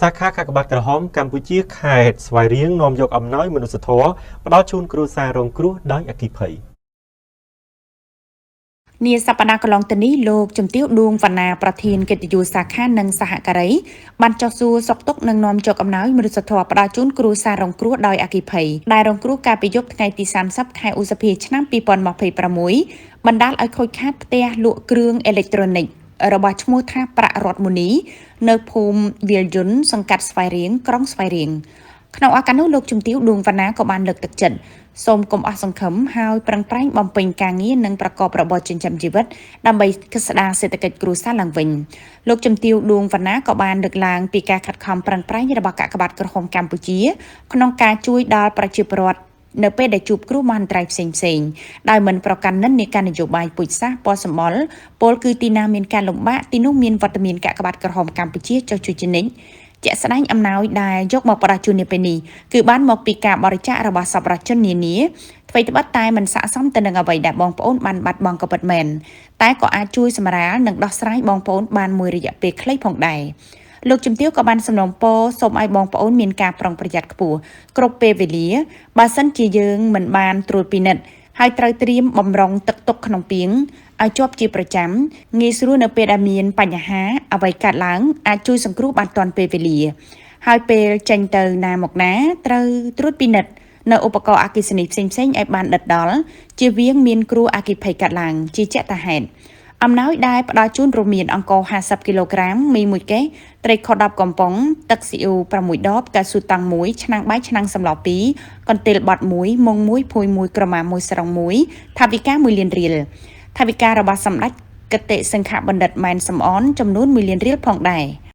សាខាកាកបាទក្រហមកម្ពុជាខេត្តស្វាយរៀងនាំយកអំណោយមនុស្សធម៌ផ្ដល់ជូនគ្រួសាររងគ្រោះដោយអគ្គិភ័យនាសប្តាហ៍កន្លងទៅនេះលោកជំទាវដួងវណ្ណាប្រធានកិត្តិយសសាខានិងសហការីបានចុះសួរសុខទុក្ខនិងនាំយកអំណោយមនុស្សធម៌ផ្ដល់ជូនគ្រួសាររងគ្រោះដោយអគ្គិភ័យដែលរងគ្រោះកាលពីយប់ថ្ងៃទី30ខែឧសភាឆ្នាំ2026បណ្ដាលឲ្យខូចខាតផ្ទះលក់គ្រឿងអេឡិចត្រូនិករបស់ឈ្មោះថាប្រាក់រតមុនីនៅភូមិវាលយន្តសង្កាត់ស្វាយរៀងក្រុងស្វាយរៀងក្នុងឱកាសនោះលោកជំទាវដួងវណ្ណាក៏បានលើកទឹកចិត្តសូមកុំអស់សង្ឃឹមហើយប្រឹងប្រែងបំពេញការងារនិងប្រកបរបរចិញ្ចឹមជីវិតដើម្បីស្ដារសេដ្ឋកិច្ចគ្រួសារឡើងវិញលោកជំទាវដួងវណ្ណាក៏បានលើកឡើងពីការខិតខំប្រឹងប្រែងរបស់កាកបាទក្រហមកម្ពុជាក្នុងការជួយដល់ប្រជាពលរដ្ឋនៅពេលដែលជួបគ្រោះមហន្តរាយផ្សេងៗដោយមិនប្រកាន់និន្នាការនយោបាយពូជសាសន៍ពណ៌សម្បុរពលគឺទីណាមានការលំបាកទីនោះមានវត្តមានកាកបាទក្រហមកម្ពុជាចុះជួយជានិច្ចជាក់ស្ដែងអំណោយដែលយកមកផ្ដល់ជូននាពេលនេះគឺបានមកពីការបរិច្ចាគរបស់សប្បុរសជននានាអ្វីត្បិតតែមិនស័ក្តិសមទៅនឹងអ្វីដែលបងប្អូនបានបាត់បង់ក៏ពិតមែនតែក៏អាចជួយសម្រាលនិងដោះស្រាយបងប្អូនបានមួយរយៈពេលខ្លីផងដែរលោកជំទាវក៏បានសំណូមពរសូមឲ្យបងប្អូនមានការប្រុងប្រយ័ត្នខ្ពស់គ្រប់ពេលវេលាបើសិនជាយើងមិនបានត្រួតពិនិត្យហើយត្រូវត្រៀមបំរុងទឹកទុកក្នុងពាងឲ្យជាប់ជាប្រចាំងាយស្រួលនៅពេលដែលមានបញ្ហាអ្វីកើតឡើងអាចជួយសង្គ្រោះបានទាន់ពេលវេលាហើយពេលចេញទៅណាមកណាត្រូវត្រួតពិនិត្យនៅឧបករណ៍អគ្គិសនីផ្សេងៗឲ្យបានដិតដល់ជៀសវាងមានគ្រោះអគ្គិភ័យកើតឡើងជាជាក់តាហេតុអំណោយដែលផ្ដល់ជូនរួមមានអង្ករ50គីឡូក្រាមមី1កេសត្រីខ10កំប៉ុងទឹកស៊ីអ៊ូ6ដបកៅស៊ូតាំង1ឆ្នាំងបាយឆ្នាំងសម្ល2កន្ទេលបត់1មុង1ភួយ1ក្រមា1ស្រង់1ថាវិការ1លានរៀលថាវិការរបស់សម្ដេចគតិសង្ឃបណ្ឌិតម៉ែនសំអនចំនួន1លានរៀលផងដែរ